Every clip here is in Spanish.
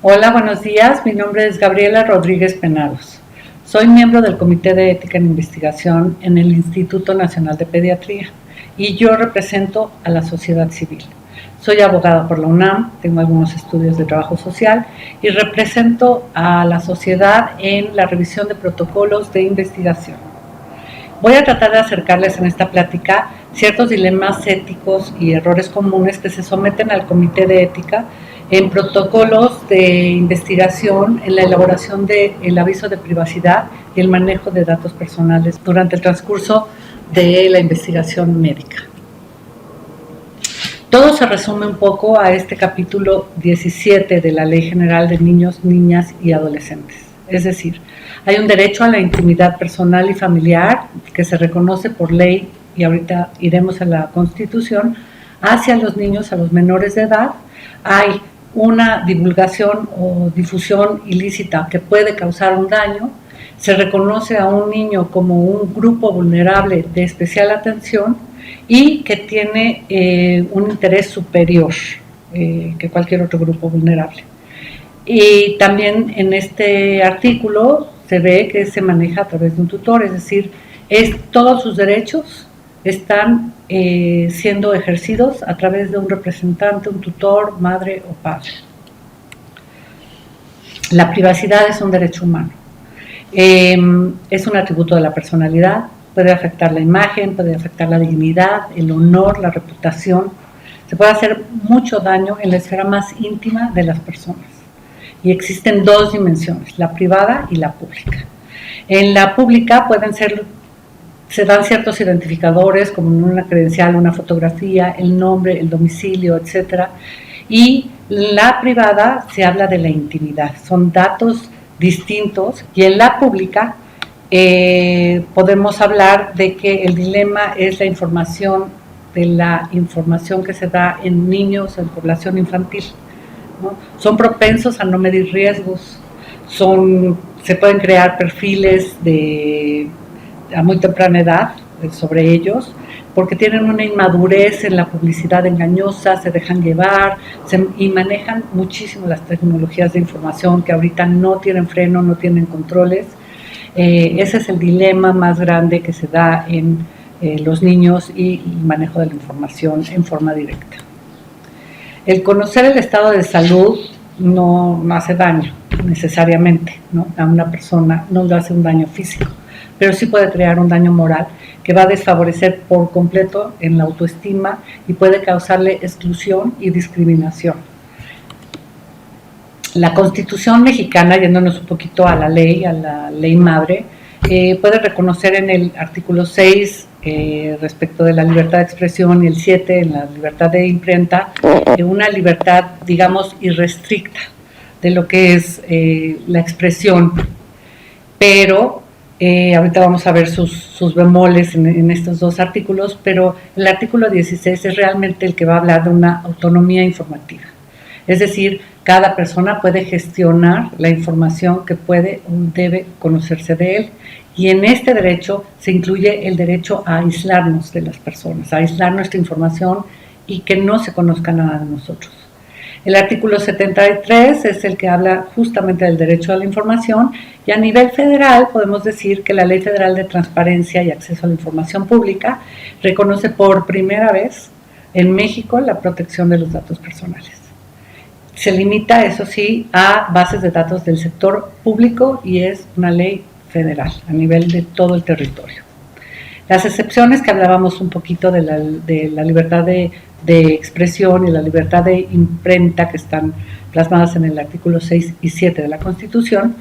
Hola, buenos días. Mi nombre es Gabriela Rodríguez Penados. Soy miembro del Comité de Ética en Investigación en el Instituto Nacional de Pediatría y yo represento a la sociedad civil. Soy abogada por la UNAM, tengo algunos estudios de trabajo social y represento a la sociedad en la revisión de protocolos de investigación. Voy a tratar de acercarles en esta plática ciertos dilemas éticos y errores comunes que se someten al Comité de Ética en protocolos de investigación, en la elaboración del aviso de privacidad y el manejo de datos personales durante el transcurso de la investigación médica. Todo se resume un poco a este capítulo 17 de la Ley General de Niños, Niñas y Adolescentes. Es decir, hay un derecho a la intimidad personal y familiar que se reconoce por ley, y ahorita iremos a la Constitución, hacia los niños, a los menores de edad. Hay una divulgación o difusión ilícita que puede causar un daño. Se reconoce a un niño como un grupo vulnerable de especial atención y que tiene un interés superior que cualquier otro grupo vulnerable. Y también en este artículo se ve que se maneja a través de un tutor, es decir, todos sus derechos están siendo ejercidos a través de un representante, un tutor, madre o padre. La privacidad es un derecho humano. Es un atributo de la personalidad, puede afectar la imagen, puede afectar la dignidad, el honor, la reputación. Se puede hacer mucho daño en la esfera más íntima de las personas. Y existen dos dimensiones, la privada y la pública. En la pública se dan ciertos identificadores como una credencial, una fotografía, el nombre, el domicilio, etc. Y la privada se habla de la intimidad, son datos distintos. Y en la pública podemos hablar de que el dilema es la información que se da en niños, en población infantil, ¿no? Son propensos a no medir riesgos, se pueden crear perfiles a muy temprana edad sobre ellos, porque tienen una inmadurez en la publicidad engañosa, se dejan llevar y manejan muchísimo las tecnologías de información que ahorita no tienen freno, no tienen controles. Ese es el dilema más grande que se da en los niños y el manejo de la información en forma directa. El conocer el estado de salud no hace daño necesariamente, ¿no? A una persona, no le hace un daño físico, pero sí puede crear un daño moral que va a desfavorecer por completo en la autoestima y puede causarle exclusión y discriminación. La Constitución mexicana, yéndonos un poquito a la ley madre, puede reconocer en el artículo 6 respecto de la libertad de expresión y el 7 en la libertad de imprenta, una libertad, digamos, irrestricta de lo que es la expresión, pero ahorita vamos a ver sus bemoles en estos dos artículos, pero el artículo 16 es realmente el que va a hablar de una autonomía informativa. Es decir, cada persona puede gestionar la información que puede o debe conocerse de él. Y en este derecho se incluye el derecho a aislarnos de las personas, a aislar nuestra información y que no se conozca nada de nosotros. El artículo 73 es el que habla justamente del derecho a la información, y a nivel federal podemos decir que la Ley Federal de Transparencia y Acceso a la Información Pública reconoce por primera vez en México la protección de los datos personales. Se limita, eso sí, a bases de datos del sector público y es una ley federal a nivel de todo el territorio. Las excepciones que hablábamos un poquito de la libertad de expresión y la libertad de imprenta que están plasmadas en el artículo 6 y 7 de la Constitución,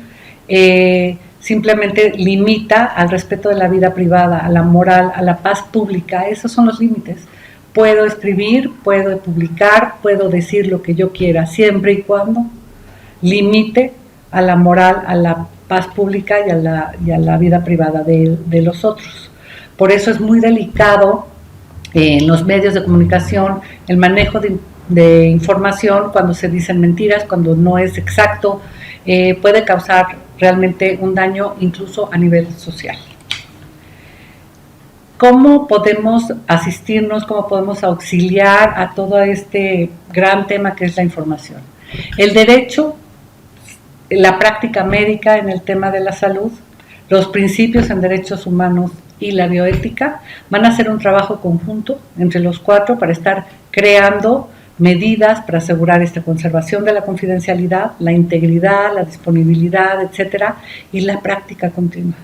simplemente limita al respeto de la vida privada, a la moral, a la paz pública. Esos son los límites. Puedo escribir, puedo publicar, puedo decir lo que yo quiera, siempre y cuando limite a la moral, a la paz pública y a la vida privada de los otros. Por eso es muy delicado en los medios de comunicación el manejo de información cuando se dicen mentiras, cuando no es exacto, puede causar realmente un daño incluso a nivel social. ¿Cómo podemos asistirnos, cómo podemos auxiliar a todo este gran tema que es la información? El derecho la práctica médica en el tema de la salud, los principios en derechos humanos y la bioética van a hacer un trabajo conjunto entre los 4 para estar creando medidas para asegurar esta conservación de la confidencialidad, la integridad, la disponibilidad, etcétera, y la práctica continua.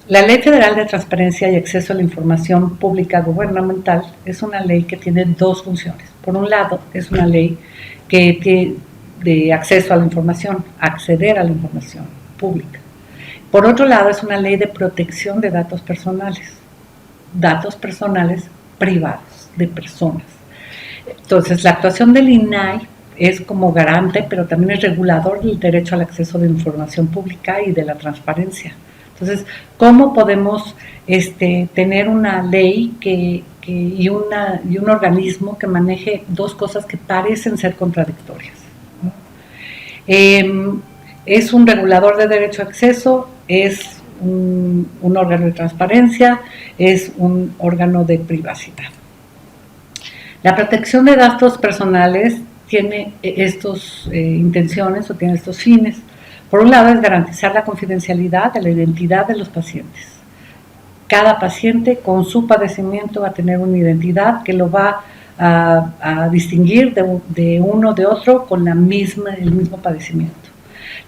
La Ley Federal de Transparencia y Acceso a la Información Pública Gubernamental es una ley que tiene 2 funciones. Por un lado, es una ley que tiene de acceso a la información, acceder a la información pública. Por otro lado, es una ley de protección de datos personales privados de personas. Entonces, la actuación del INAI es como garante, pero también es regulador del derecho al acceso de información pública y de la transparencia. Entonces, ¿cómo podemos tener una ley y un organismo que maneje 2 cosas que parecen ser contradictorias? ¿No? Es un regulador de derecho a acceso, es un órgano de transparencia, es un órgano de privacidad. La protección de datos personales tiene estas intenciones o tiene estos fines. Por un lado, es garantizar la confidencialidad de la identidad de los pacientes. Cada paciente con su padecimiento va a tener una identidad que lo va a distinguir de uno de otro con el mismo padecimiento.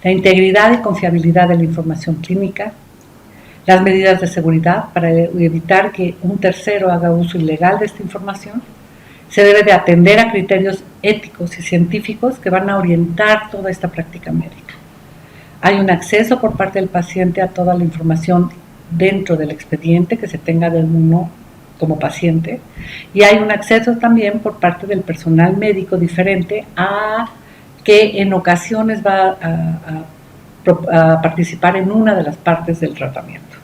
La integridad y confiabilidad de la información clínica, las medidas de seguridad para evitar que un tercero haga uso ilegal de esta información. Se debe de atender a criterios éticos y científicos que van a orientar toda esta práctica médica. Hay un acceso por parte del paciente a toda la información dentro del expediente que se tenga de uno como paciente, y hay un acceso también por parte del personal médico diferente a que en ocasiones va a participar en una de las partes del tratamiento.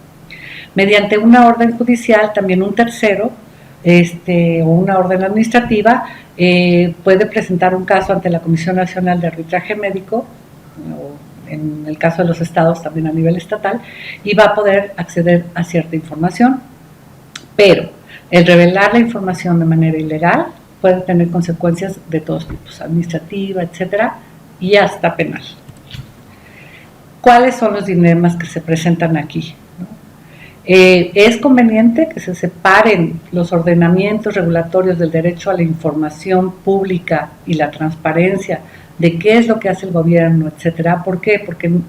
Mediante una orden judicial, también un tercero o una orden administrativa puede presentar un caso ante la Comisión Nacional de Arbitraje Médico, o en el caso de los estados también a nivel estatal, y va a poder acceder a cierta información, pero el revelar la información de manera ilegal puede tener consecuencias de todos tipos, administrativa, etcétera, y hasta penal. ¿Cuáles son los dilemas que se presentan aquí? Es conveniente que se separen los ordenamientos regulatorios del derecho a la información pública y la transparencia de qué es lo que hace el gobierno, etcétera. ¿Por qué? Porque en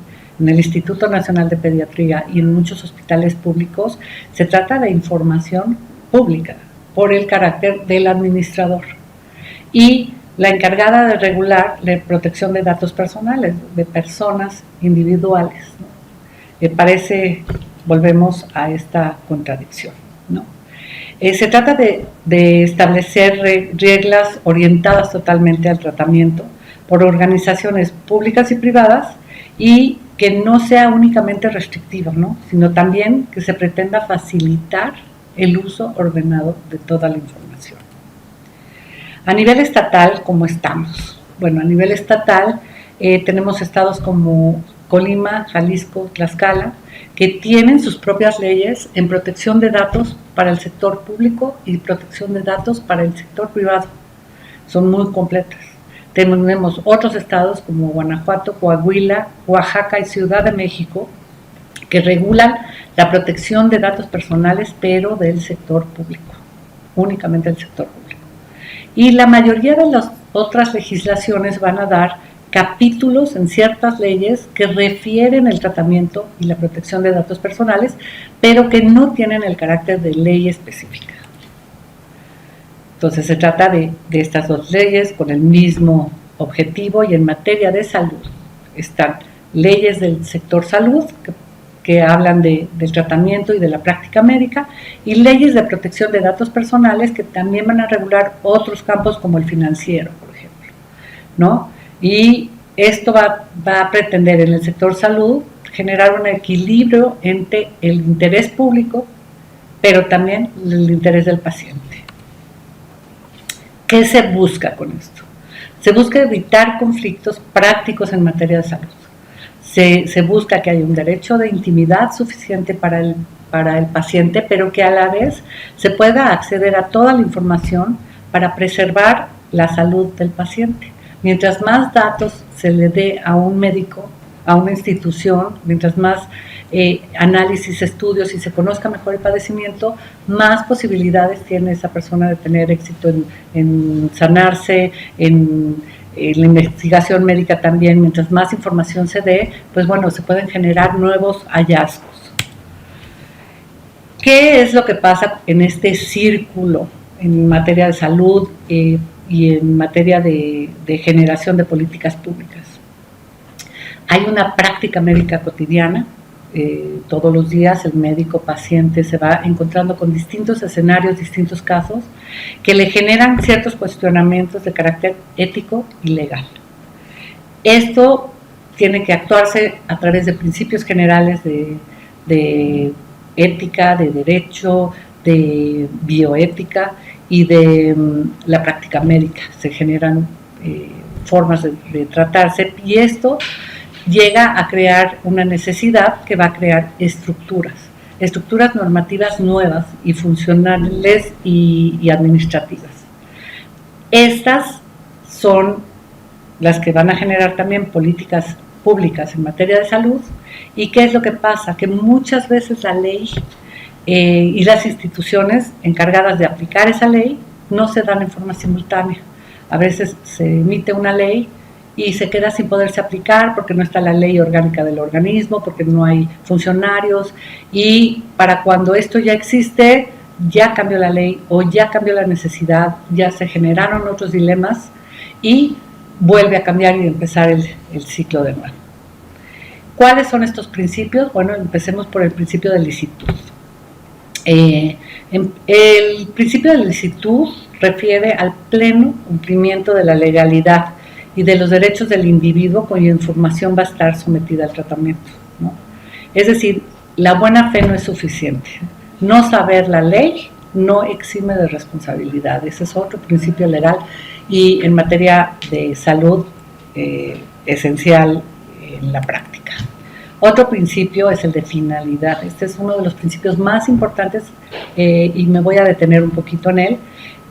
el Instituto Nacional de Pediatría y en muchos hospitales públicos se trata de información pública por el carácter del administrador y la encargada de regular la protección de datos personales de personas individuales, ¿no? Volvemos a esta contradicción, ¿no? Se trata de establecer reglas orientadas totalmente al tratamiento por organizaciones públicas y privadas y que no sea únicamente restrictiva, ¿no? Sino también que se pretenda facilitar el uso ordenado de toda la información. A nivel estatal, ¿cómo estamos? Bueno, a nivel estatal tenemos estados como Colima, Jalisco, Tlaxcala, que tienen sus propias leyes en protección de datos para el sector público y protección de datos para el sector privado. Son muy completas. Tenemos otros estados como Guanajuato, Coahuila, Oaxaca y Ciudad de México que regulan la protección de datos personales, pero del sector público, únicamente del sector público. Y la mayoría de las otras legislaciones van a dar capítulos en ciertas leyes que refieren el tratamiento y la protección de datos personales, pero que no tienen el carácter de ley específica. Entonces se trata de estas 2 leyes con el mismo objetivo, y en materia de salud están leyes del sector salud que hablan del tratamiento y de la práctica médica, y leyes de protección de datos personales que también van a regular otros campos como el financiero, por ejemplo, ¿no? Y esto va a pretender en el sector salud generar un equilibrio entre el interés público, pero también el interés del paciente. ¿Qué se busca con esto? Se busca evitar conflictos prácticos en materia de salud. Se busca que haya un derecho de intimidad suficiente para el paciente, pero que a la vez se pueda acceder a toda la información para preservar la salud del paciente, Mientras más datos se le dé a un médico, a una institución, mientras más análisis, estudios y se conozca mejor el padecimiento, más posibilidades tiene esa persona de tener éxito en sanarse, en la investigación médica también. Mientras más información se dé, pues bueno, se pueden generar nuevos hallazgos. ¿Qué es lo que pasa en este círculo en materia de salud y en materia de generación de políticas públicas? Hay una práctica médica cotidiana. Todos los días el médico paciente se va encontrando con distintos escenarios, distintos casos, que le generan ciertos cuestionamientos de carácter ético y legal. Esto tiene que actuarse a través de principios generales de ética, de derecho, de bioética y de la práctica médica. Se generan formas de tratarse, y esto llega a crear una necesidad que va a crear estructuras normativas nuevas y funcionales y administrativas. Estas son las que van a generar también políticas públicas en materia de salud. ¿Y qué es lo que pasa? Que muchas veces la ley y las instituciones encargadas de aplicar esa ley no se dan en forma simultánea. A veces se emite una ley y se queda sin poderse aplicar porque no está la ley orgánica del organismo, porque no hay funcionarios, y para cuando esto ya existe, ya cambió la ley o ya cambió la necesidad, ya se generaron otros dilemas y vuelve a cambiar y empezar el ciclo de nuevo. ¿Cuáles son estos principios? Bueno, empecemos por el principio de licitud. El principio de licitud refiere al pleno cumplimiento de la legalidad y de los derechos del individuo cuya información va a estar sometida al tratamiento, ¿no? Es decir, la buena fe no es suficiente. No saber la ley no exime de responsabilidad. Ese es otro principio legal y en materia de salud esencial en la práctica. Otro principio es el de finalidad. Este es uno de los principios más importantes y me voy a detener un poquito en él.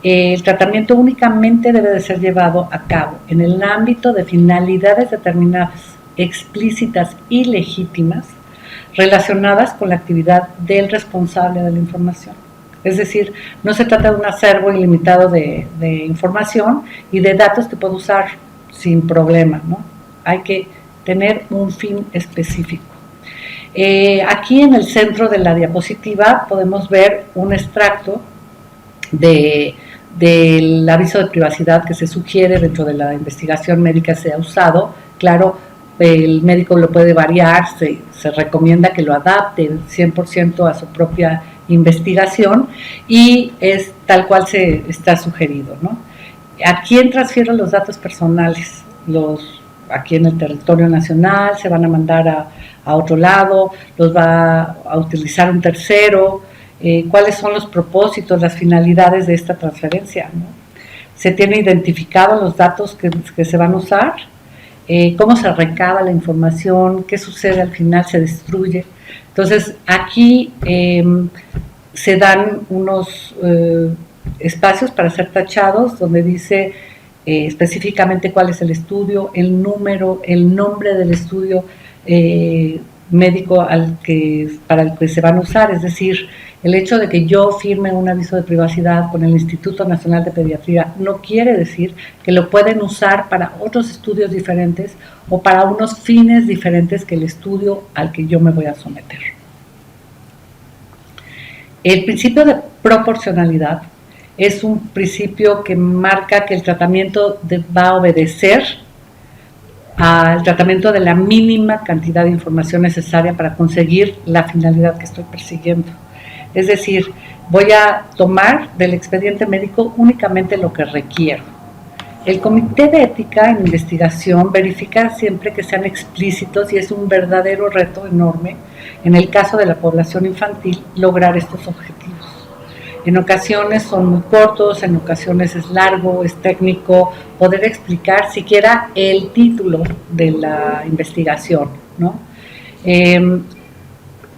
El tratamiento únicamente debe de ser llevado a cabo en el ámbito de finalidades determinadas, explícitas y legítimas, relacionadas con la actividad del responsable de la información. Es decir, no se trata de un acervo ilimitado de información y de datos que puedo usar sin problema, ¿no? Hay que tener un fin específico. Aquí en el centro de la diapositiva podemos ver un extracto del aviso de privacidad que se sugiere dentro de la investigación médica se ha usado. Claro, el médico lo puede variar, se recomienda que lo adapte 100% a su propia investigación y es tal cual se está sugerido, ¿no? ¿A quién transfiero los datos personales? Aquí en el territorio nacional se van a mandar a otro lado, los va a utilizar un tercero. ¿Cuáles son los propósitos, las finalidades de esta transferencia, ¿no? ¿Se tienen identificados los datos que se van a usar? ¿Cómo se recaba la información? ¿Qué sucede al final? ¿Se destruye? Entonces, aquí se dan unos espacios para ser tachados, donde dice específicamente cuál es el estudio, el número, el nombre del estudio médico para el que se van a usar. Es decir, el hecho de que yo firme un aviso de privacidad con el Instituto Nacional de Pediatría no quiere decir que lo pueden usar para otros estudios diferentes o para unos fines diferentes que el estudio al que yo me voy a someter. El principio de proporcionalidad es un principio que marca que el tratamiento va a obedecer al tratamiento de la mínima cantidad de información necesaria para conseguir la finalidad que estoy persiguiendo. Es decir, voy a tomar del expediente médico únicamente lo que requiero. El Comité de Ética en Investigación verifica siempre que sean explícitos y es un verdadero reto enorme, en el caso de la población infantil, lograr estos objetivos. En ocasiones son muy cortos, en ocasiones es largo, es técnico, poder explicar siquiera el título de la investigación, ¿no?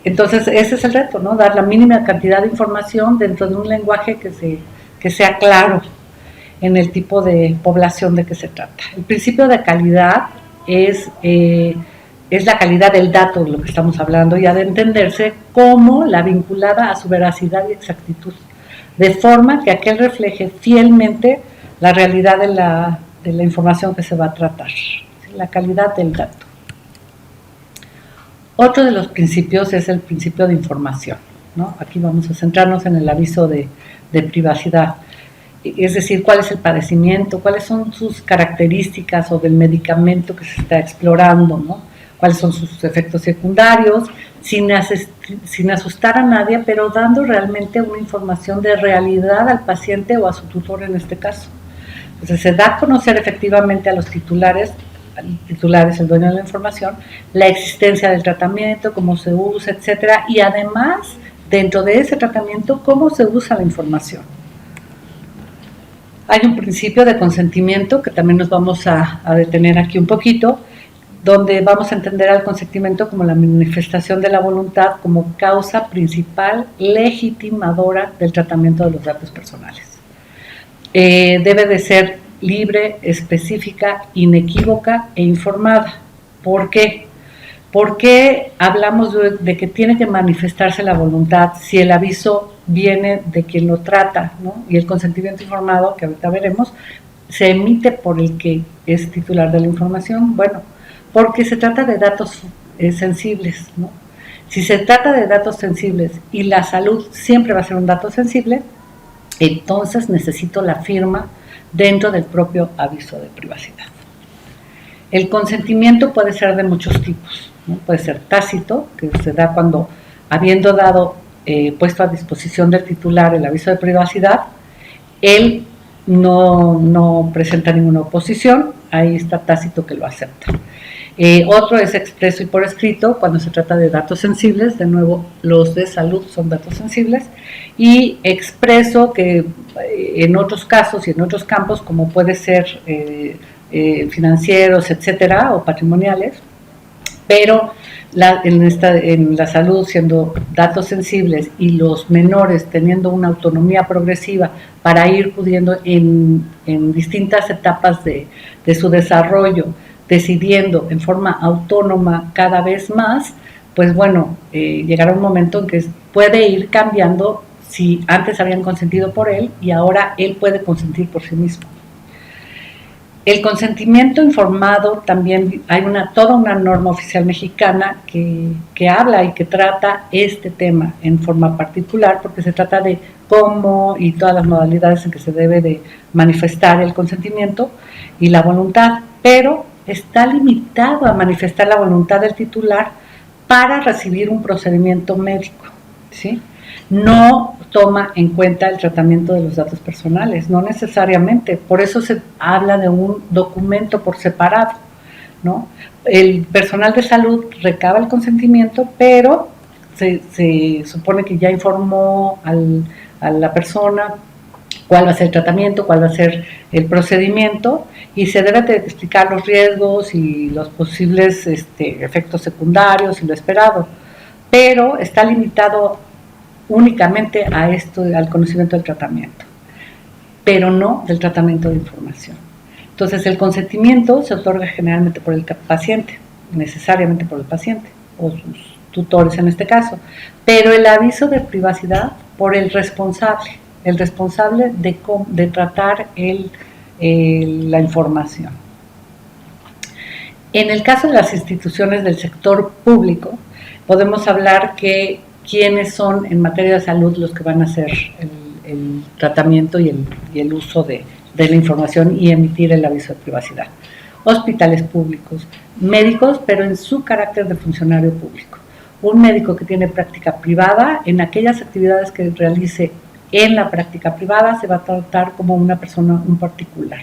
Entonces, ese es el reto, ¿no? Dar la mínima cantidad de información dentro de un lenguaje que sea claro. en el tipo de población de que se trata. El principio de calidad es la calidad del dato de lo que estamos hablando y ha de entenderse como la vinculada a su veracidad y exactitud, de forma que aquel refleje fielmente la realidad de la información que se va a tratar, la calidad del dato. Otro de los principios es el principio de información, ¿no? Aquí vamos a centrarnos en el aviso de privacidad, es decir, cuál es el padecimiento, cuáles son sus características o del medicamento que se está explorando, ¿no? Cuáles son sus efectos secundarios, sin asustar a nadie, pero dando realmente una información de realidad al paciente o a su tutor en este caso. Entonces se da a conocer efectivamente a los titulares, el dueño de la información, la existencia del tratamiento, cómo se usa, etcétera, y además, dentro de ese tratamiento, cómo se usa la información. Hay un principio de consentimiento que también nos vamos a detener aquí un poquito, donde vamos a entender al consentimiento como la manifestación de la voluntad como causa principal legitimadora del tratamiento de los datos personales. Debe de ser libre, específica, inequívoca e informada. ¿Por qué? ¿Por qué hablamos de que tiene que manifestarse la voluntad si el aviso viene de quien lo trata, ¿no? Y el consentimiento informado, que ahorita veremos, se emite por el que es titular de la información? Bueno, porque se trata de datos sensibles, ¿no? Si se trata de datos sensibles y la salud siempre va a ser un dato sensible, entonces necesito la firma dentro del propio aviso de privacidad. El consentimiento puede ser de muchos tipos, ¿no? Puede ser tácito, que se da cuando, habiendo dado, puesto a disposición del titular el aviso de privacidad, él no presenta ninguna oposición, ahí está tácito que lo acepta. Otro es expreso y por escrito, cuando se trata de datos sensibles, de nuevo los de salud son datos sensibles, y expreso que en otros casos y en otros campos, como puede ser financieros, etcétera, o patrimoniales, pero en la salud siendo datos sensibles y los menores teniendo una autonomía progresiva para ir pudiendo en distintas etapas de su desarrollo, decidiendo en forma autónoma cada vez más, pues bueno, llegará un momento en que puede ir cambiando si antes habían consentido por él y ahora él puede consentir por sí mismo. El consentimiento informado también hay toda una norma oficial mexicana que habla y que trata este tema en forma particular, porque se trata de cómo y todas las modalidades en que se debe de manifestar el consentimiento y la voluntad, pero está limitado a manifestar la voluntad del titular para recibir un procedimiento médico, ¿sí? No toma en cuenta el tratamiento de los datos personales, no necesariamente, por eso se habla de un documento por separado, ¿no? El personal de salud recaba el consentimiento, pero se supone que ya informó a la persona cuál va a ser el tratamiento, cuál va a ser el procedimiento, y se debe de explicar los riesgos y los posibles efectos secundarios y lo esperado, pero está limitado únicamente a esto, al conocimiento del tratamiento, pero no del tratamiento de información. Entonces el consentimiento se otorga generalmente por el paciente, necesariamente por el paciente o sus tutores en este caso, pero el aviso de privacidad por el responsable de tratar la información. En el caso de las instituciones del sector público, podemos hablar que quiénes son en materia de salud los que van a hacer el tratamiento y el uso de la información y emitir el aviso de privacidad. Hospitales públicos, médicos, pero en su carácter de funcionario público. Un médico que tiene práctica privada, en aquellas actividades que realice en la práctica privada se va a tratar como una persona, un particular,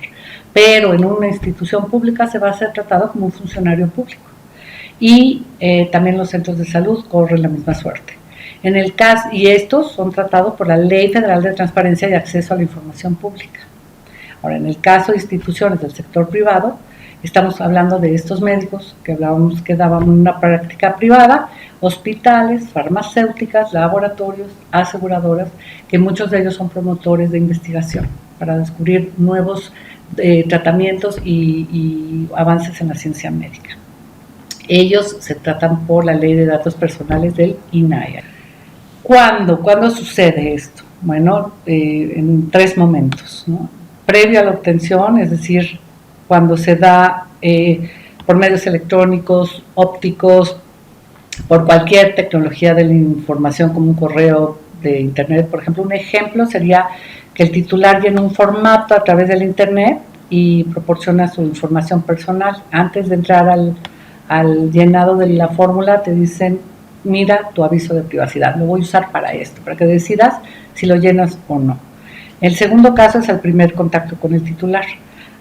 pero en una institución pública se va a ser tratado como un funcionario público. Y también los centros de salud corren la misma suerte. En el caso, y estos son tratados por la Ley Federal de Transparencia y Acceso a la Información Pública. Ahora, en el caso de instituciones del sector privado, estamos hablando de estos médicos que hablábamos que daban una práctica privada, hospitales, farmacéuticas, laboratorios, aseguradoras, que muchos de ellos son promotores de investigación. para descubrir nuevos tratamientos y avances en la ciencia médica. Ellos se tratan por la Ley de Datos Personales del INAI. ¿Cuándo sucede esto? Bueno, en 3 momentos, ¿no? Previo a la obtención, es decir, cuando se da por medios electrónicos, ópticos, por cualquier tecnología de la información como un correo de internet. Por ejemplo, un ejemplo sería que el titular llene un formato a través del internet y proporciona su información personal. Antes de entrar al llenado de la fórmula te dicen, mira tu aviso de privacidad, lo voy a usar para esto, para que decidas si lo llenas o no. El segundo caso es el primer contacto con el titular.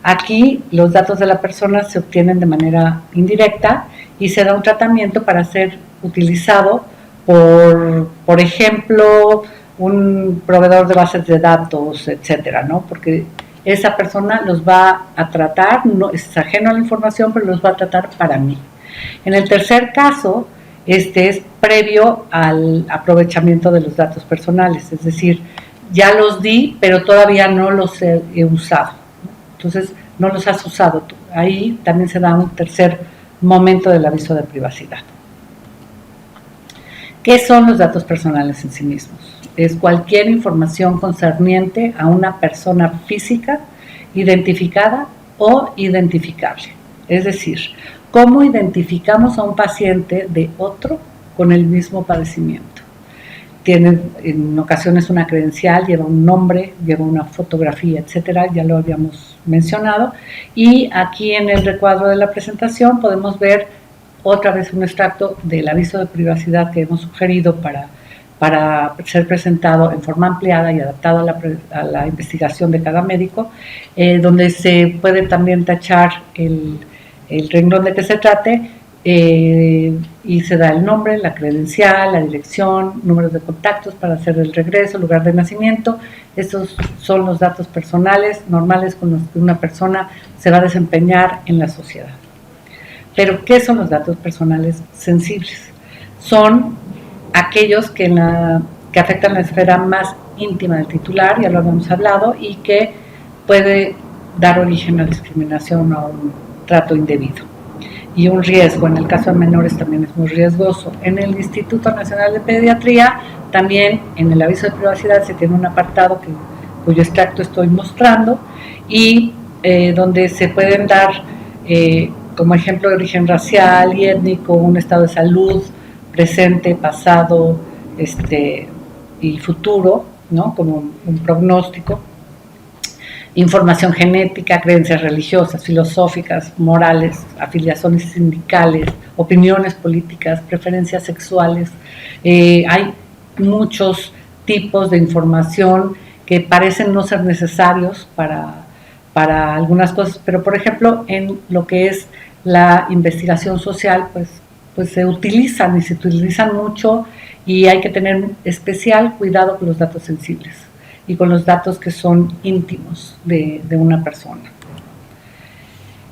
Aquí los datos de la persona se obtienen de manera indirecta y se da un tratamiento para ser utilizado por ejemplo, un proveedor de bases de datos, etcétera, ¿no? Porque esa persona los va a tratar, no es ajeno a la información, pero los va a tratar para mí. En el tercer caso, este es previo al aprovechamiento de los datos personales, es decir, ya los di, pero todavía no los he usado. Entonces, no los has usado tú. Ahí también se da un tercer momento del aviso de privacidad. ¿Qué son los datos personales en sí mismos? Es cualquier información concerniente a una persona física, identificada o identificable. Es decir, ¿cómo identificamos a un paciente de otro con el mismo padecimiento? Tiene en ocasiones una credencial, lleva un nombre, lleva una fotografía, etcétera, ya lo habíamos mencionado. Y aquí en el recuadro de la presentación podemos ver otra vez un extracto del aviso de privacidad que hemos sugerido para ser presentado en forma ampliada y adaptado a la investigación de cada médico, donde se puede también tachar el renglón de que se trate, y se da el nombre, la credencial, la dirección, números de contactos para hacer el regreso, lugar de nacimiento. Estos son los datos personales normales con los que una persona se va a desempeñar en la sociedad. Pero, ¿qué son los datos personales sensibles? Son aquellos que afectan la esfera más íntima del titular, ya lo habíamos hablado, y que puede dar origen a discriminación o a un trato indebido. Y un riesgo, en el caso de menores también es muy riesgoso. En el Instituto Nacional de Pediatría, también en el aviso de privacidad se tiene un apartado cuyo extracto estoy mostrando, y donde se pueden dar como ejemplo de origen racial y étnico, un estado de salud presente, pasado y futuro, ¿no? Como un pronóstico, información genética, creencias religiosas, filosóficas, morales, afiliaciones sindicales, opiniones políticas, preferencias sexuales. Hay muchos tipos de información que parecen no ser necesarios para algunas cosas, pero por ejemplo en lo que es la investigación social, pues se utilizan y se utilizan mucho, y hay que tener especial cuidado con los datos sensibles y con los datos que son íntimos de una persona.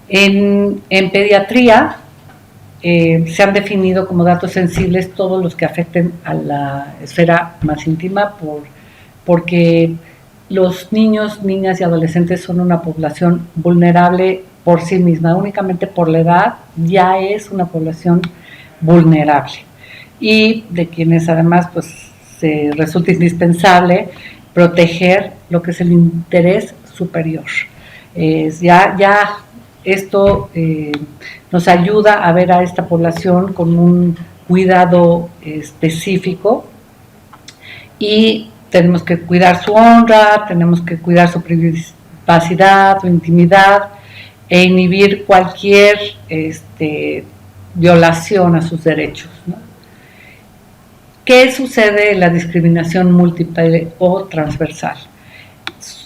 En pediatría se han definido como datos sensibles todos los que afecten a la esfera más íntima, porque los niños, niñas y adolescentes son una población vulnerable por sí misma, únicamente por la edad ya es una población vulnerable, y de quienes además pues se resulta indispensable proteger lo que es el interés superior. Ya esto nos ayuda a ver a esta población con un cuidado específico, y tenemos que cuidar su honra, tenemos que cuidar su privacidad, su intimidad, e inhibir cualquier violación a sus derechos, ¿no? ¿Qué sucede en la discriminación múltiple o transversal?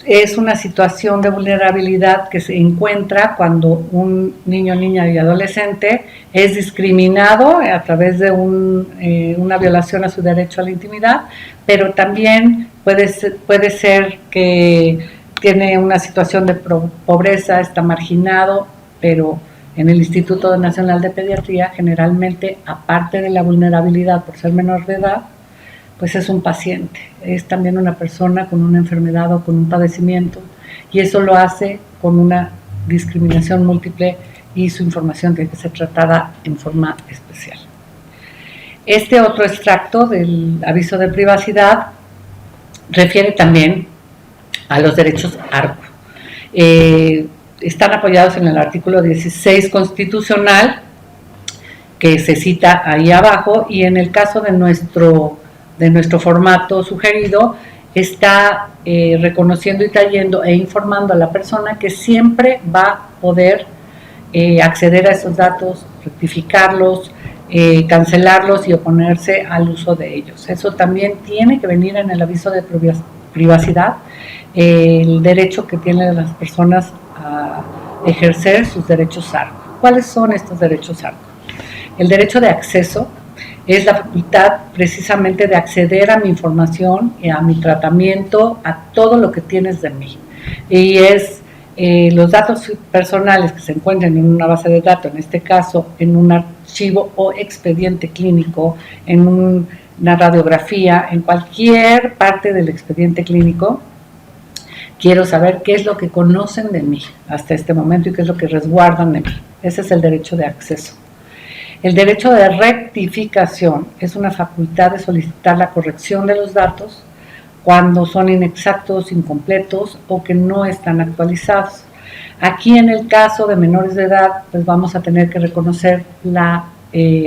Es una situación de vulnerabilidad que se encuentra cuando un niño, niña y adolescente es discriminado a través de una violación a su derecho a la intimidad, pero también puede ser que tiene una situación de pobreza, está marginado, pero en el Instituto Nacional de Pediatría generalmente, aparte de la vulnerabilidad por ser menor de edad, pues es un paciente, es también una persona con una enfermedad o con un padecimiento y eso lo hace con una discriminación múltiple y su información tiene que ser tratada en forma especial. Este otro extracto del aviso de privacidad refiere también a los derechos ARCO. Están apoyados en el artículo 16 constitucional, que se cita ahí abajo, y en el caso de nuestro formato sugerido, está reconociendo y trayendo e informando a la persona que siempre va a poder acceder a esos datos, rectificarlos, cancelarlos y oponerse al uso de ellos. Eso también tiene que venir en el aviso de privacidad, el derecho que tienen las personas a ejercer sus derechos ARCO. ¿Cuáles son estos derechos ARCO? El derecho de acceso es la facultad precisamente de acceder a mi información, a mi tratamiento, a todo lo que tienes de mí. Y es los datos personales que se encuentran en una base de datos, en este caso en un archivo o expediente clínico, en una radiografía, en cualquier parte del expediente clínico. Quiero saber qué es lo que conocen de mí hasta este momento y qué es lo que resguardan de mí. Ese es el derecho de acceso. El derecho de rectificación es una facultad de solicitar la corrección de los datos cuando son inexactos, incompletos o que no están actualizados. Aquí en el caso de menores de edad, pues vamos a tener que reconocer la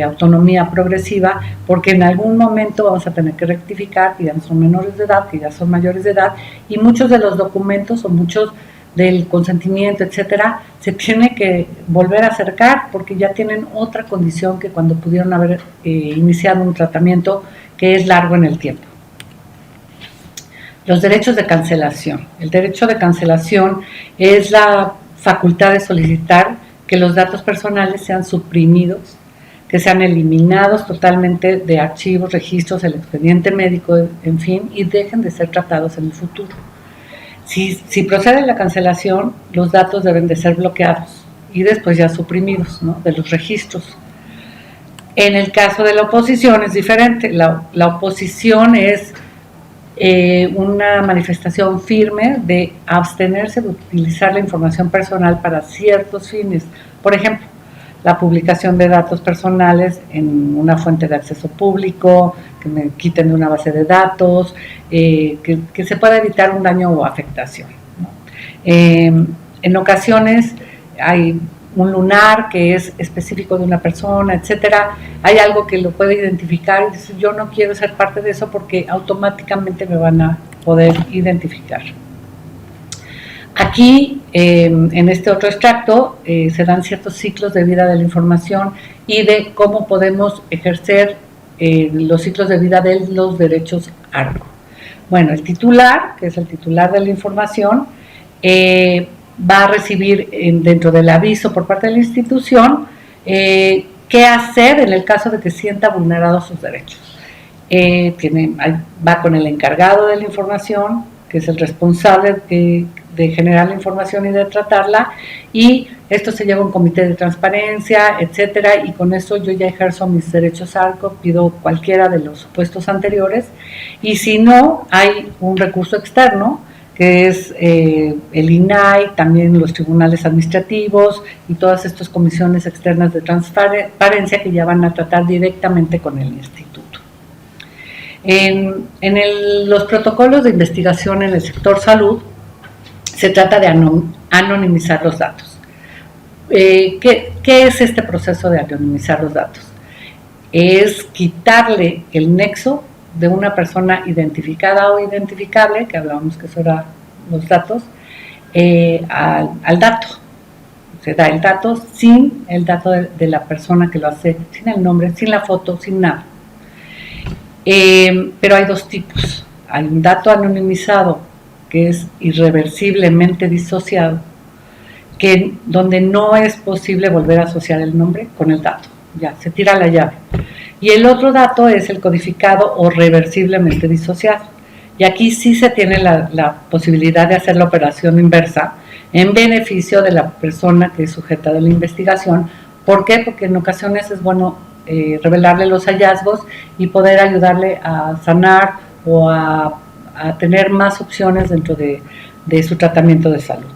autonomía progresiva, porque en algún momento vamos a tener que rectificar que ya no son menores de edad, que ya son mayores de edad, y muchos de los documentos o muchos del consentimiento, etcétera, se tiene que volver a acercar porque ya tienen otra condición que cuando pudieron haber iniciado un tratamiento que es largo en el tiempo. Los derechos de cancelación. El derecho de cancelación es la facultad de solicitar que los datos personales sean suprimidos, que sean eliminados totalmente de archivos, registros, el expediente médico, en fin, y dejen de ser tratados en el futuro. Si procede la cancelación, los datos deben de ser bloqueados y después ya suprimidos, ¿no?, de los registros. En el caso de la oposición es diferente. La oposición es una manifestación firme de abstenerse de utilizar la información personal para ciertos fines. Por ejemplo, la publicación de datos personales en una fuente de acceso público, que me quiten de una base de datos, que se pueda evitar un daño o afectación, ¿no? En ocasiones hay un lunar que es específico de una persona, etcétera. Hay algo que lo puede identificar y dice, yo no quiero ser parte de eso porque automáticamente me van a poder identificar. Aquí, en este otro extracto, se dan ciertos ciclos de vida de la información y de cómo podemos ejercer los ciclos de vida de los derechos ARCO. Bueno, el titular, que es el titular de la información, va a recibir dentro del aviso por parte de la institución qué hacer en el caso de que sienta vulnerados sus derechos. Va con el encargado de la información, que es el responsable de generar la información y de tratarla, y esto se lleva a un comité de transparencia, etcétera, y con eso yo ya ejerzo mis derechos ARCO, pido cualquiera de los supuestos anteriores, y si no, hay un recurso externo, que es el INAI, también los tribunales administrativos y todas estas comisiones externas de transparencia que ya van a tratar directamente con el instituto. Los protocolos de investigación en el sector salud se trata de anonimizar los datos. ¿Qué es este proceso de anonimizar los datos? Es quitarle el nexo de una persona identificada o identificable, que hablábamos que eso era los datos, al dato. Se da el dato sin el dato de la persona que lo hace, sin el nombre, sin la foto, sin nada. Pero hay dos tipos. Hay un dato anonimizado que es irreversiblemente disociado, donde no es posible volver a asociar el nombre con el dato. Ya, se tira la llave. Y el otro dato es el codificado o reversiblemente disociado. Y aquí sí se tiene la posibilidad de hacer la operación inversa en beneficio de la persona que es sujeta de la investigación. ¿Por qué? Porque en ocasiones es bueno revelarle los hallazgos y poder ayudarle a sanar o a tener más opciones dentro de de su tratamiento de salud.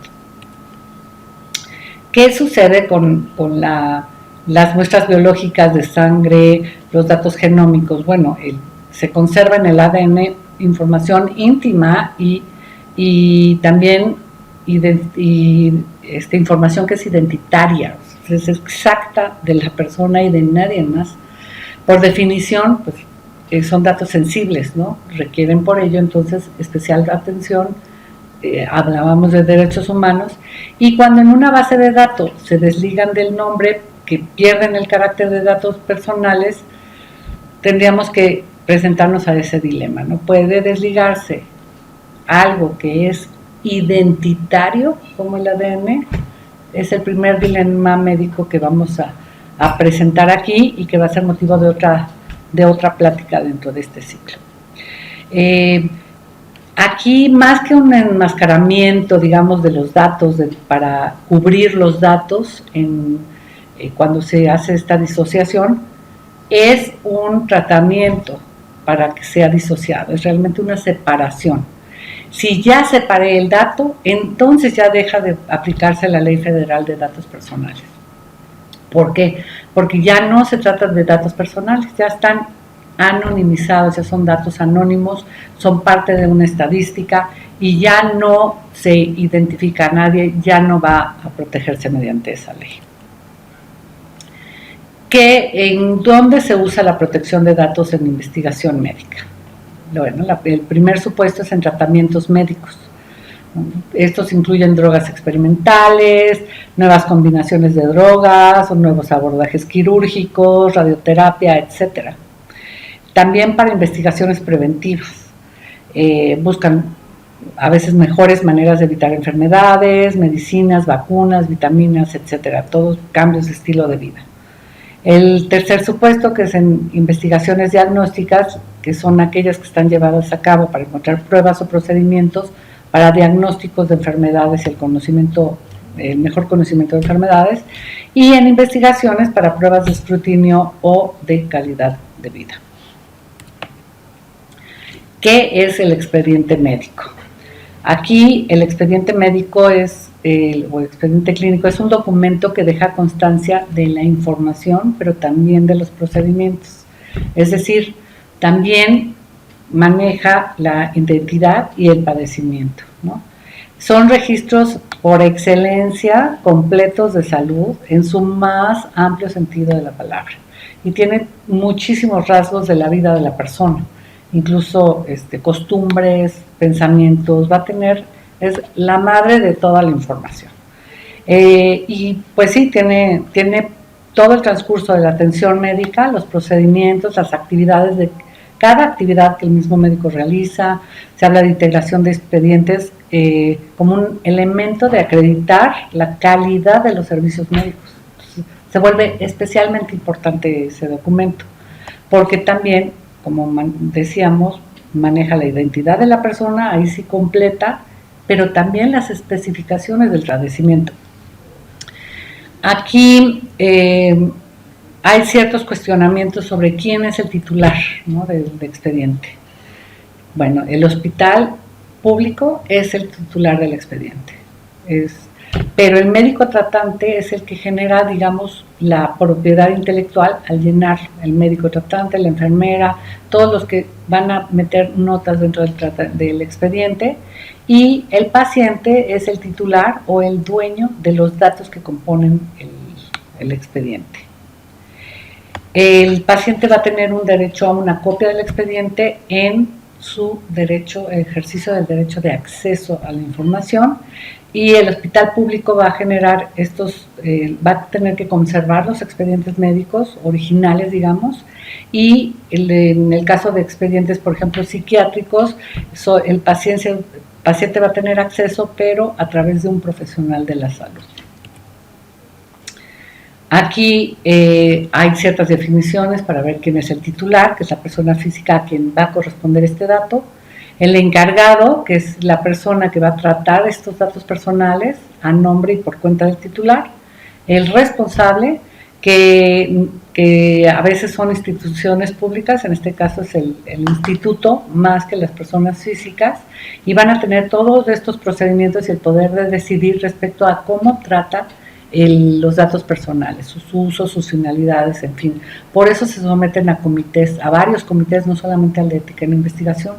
¿Qué sucede con las muestras biológicas de sangre, los datos genómicos? Bueno, se conserva en el ADN información íntima y también información que es identitaria, es exacta de la persona y de nadie más. Por definición, pues son datos sensibles, ¿no? Requieren por ello entonces especial atención. Hablábamos de derechos humanos, y cuando en una base de datos se desligan del nombre, que pierden el carácter de datos personales, tendríamos que presentarnos a ese dilema. No puede desligarse algo que es identitario como el ADN. Es el primer dilema médico que vamos a presentar aquí y que va a ser motivo de otra plática dentro de este ciclo. Aquí, más que un enmascaramiento, digamos, de los datos, para cubrir los datos cuando se hace esta disociación, es un tratamiento para que sea disociado, es realmente una separación. Si ya separé el dato, entonces ya deja de aplicarse la Ley Federal de Datos Personales. ¿Por qué? Porque ya no se trata de datos personales, ya están anonimizados, ya son datos anónimos, son parte de una estadística y ya no se identifica a nadie, ya no va a protegerse mediante esa ley. ¿En dónde se usa la protección de datos en investigación médica? Bueno, el primer supuesto es en tratamientos médicos. Estos incluyen drogas experimentales, nuevas combinaciones de drogas, o nuevos abordajes quirúrgicos, radioterapia, etcétera. También para investigaciones preventivas. Buscan a veces mejores maneras de evitar enfermedades, medicinas, vacunas, vitaminas, etcétera, todos cambios de estilo de vida. El tercer supuesto, que es en investigaciones diagnósticas, que son aquellas que están llevadas a cabo para encontrar pruebas o procedimientos para diagnósticos de enfermedades y el mejor conocimiento de enfermedades, y en investigaciones para pruebas de escrutinio o de calidad de vida. ¿Qué es el expediente médico? Aquí el expediente médico o expediente clínico es un documento que deja constancia de la información, pero también de los procedimientos. Es decir, también maneja la identidad y el padecimiento, ¿no? Son registros por excelencia completos de salud en su más amplio sentido de la palabra, y tiene muchísimos rasgos de la vida de la persona, incluso costumbres, pensamientos, es la madre de toda la información. Y pues sí, tiene todo el transcurso de la atención médica, los procedimientos, las actividades de cada actividad que el mismo médico realiza. Se habla de integración de expedientes como un elemento de acreditar la calidad de los servicios médicos. Entonces, se vuelve especialmente importante ese documento, porque también, como decíamos, maneja la identidad de la persona, ahí sí completa, pero también las especificaciones del padecimiento. Aquí hay ciertos cuestionamientos sobre quién es el titular, ¿no?, del expediente. Bueno, el hospital público es el titular del expediente, pero el médico tratante es el que genera, digamos, la propiedad intelectual al llenar. El médico tratante, la enfermera, todos los que van a meter notas dentro del expediente, y el paciente es el titular o el dueño de los datos que componen el expediente. El paciente va a tener un derecho a una copia del expediente en su ejercicio del derecho de acceso a la información, y el hospital público va a generar va a tener que conservar los expedientes médicos originales, digamos, y en el caso de expedientes, por ejemplo, psiquiátricos, el paciente va a tener acceso, pero a través de un profesional de la salud. Aquí hay ciertas definiciones para ver quién es el titular, que es la persona física a quien va a corresponder este dato; el encargado, que es la persona que va a tratar estos datos personales a nombre y por cuenta del titular; el responsable, que que a veces son instituciones públicas, en este caso es el instituto, más que las personas físicas, y van a tener todos estos procedimientos y el poder de decidir respecto a cómo tratan los datos personales, sus usos, sus finalidades, en fin. Por eso se someten a comités, a varios comités, no solamente al de ética en investigación,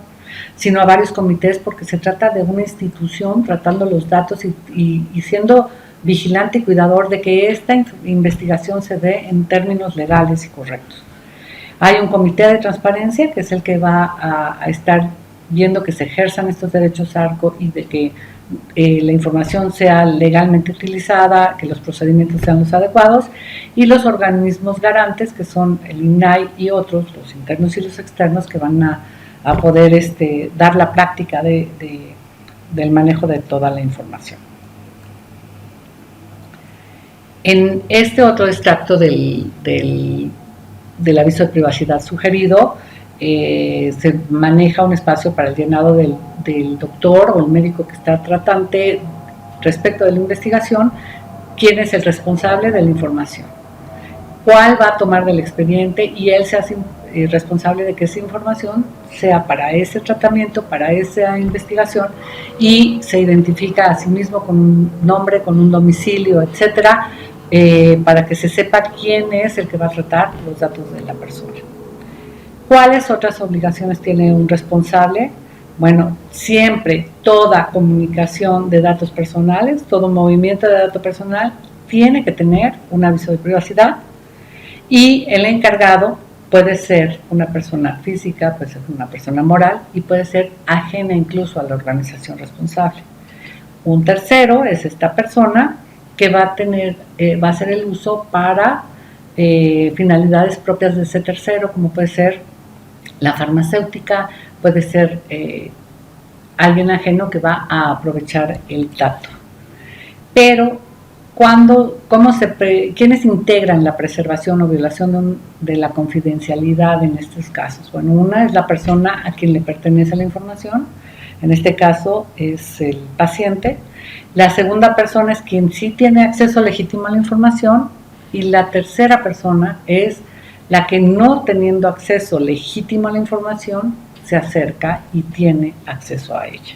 sino a varios comités, porque se trata de una institución tratando los datos y siendo vigilante y cuidador de que esta investigación se dé en términos legales y correctos. Hay un comité de transparencia que es el que va a estar viendo que se ejerzan estos derechos ARCO y de que la información sea legalmente utilizada, que los procedimientos sean los adecuados, y los organismos garantes, que son el INAI y otros, los internos y los externos, que van a poder dar la práctica del manejo de toda la información. En este otro extracto del aviso de privacidad sugerido, se maneja un espacio para el llenado del doctor o el médico que está tratante respecto de la investigación, quién es el responsable de la información, cuál va a tomar del expediente, y él se hace responsable de que esa información sea para ese tratamiento, para esa investigación, y se identifica a sí mismo con un nombre, con un domicilio, etcétera, para que se sepa quién es el que va a tratar los datos de la persona. ¿Cuáles otras obligaciones tiene un responsable? Bueno, siempre toda comunicación de datos personales, todo movimiento de datos personal tiene que tener un aviso de privacidad, y el encargado puede ser una persona física, puede ser una persona moral y puede ser ajena incluso a la organización responsable. Un tercero es esta persona que va a hacer el uso para finalidades propias de ese tercero, como puede ser la farmacéutica, puede ser alguien ajeno que va a aprovechar el dato. Pero, ¿quiénes integran la preservación o violación de la confidencialidad en estos casos? Bueno, una es la persona a quien le pertenece la información, en este caso es el paciente. La segunda persona es quien sí tiene acceso legítimo a la información, y la tercera persona es la que, no teniendo acceso legítimo a la información, se acerca y tiene acceso a ella.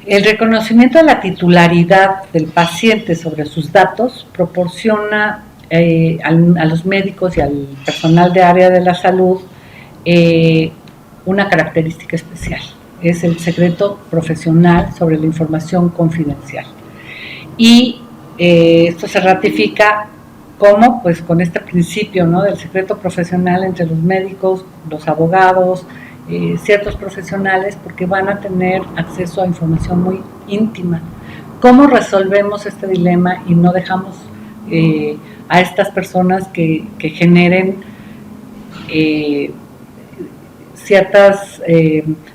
El reconocimiento de la titularidad del paciente sobre sus datos proporciona a los médicos y al personal de área de la salud una característica especial. Es el secreto profesional sobre la información confidencial. Y esto se ratifica ¿cómo? Pues con este principio, ¿no?, del secreto profesional entre los médicos, los abogados, ciertos profesionales, porque van a tener acceso a información muy íntima. ¿Cómo resolvemos este dilema y no dejamos a estas personas que generen ciertos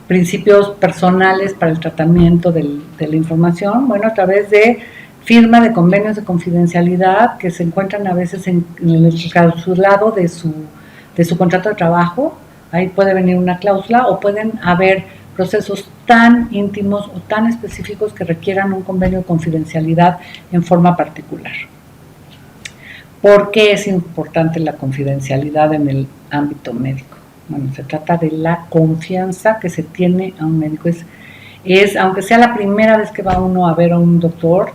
principios personales para el tratamiento de la información? Bueno, a través de firma de convenios de confidencialidad que se encuentran a veces en el clausulado de su contrato de trabajo. Ahí puede venir una cláusula, o pueden haber procesos tan íntimos o tan específicos que requieran un convenio de confidencialidad en forma particular. ¿Por qué es importante la confidencialidad en el ámbito médico? Bueno, se trata de la confianza que se tiene a un médico. Aunque sea la primera vez que va uno a ver a un doctor,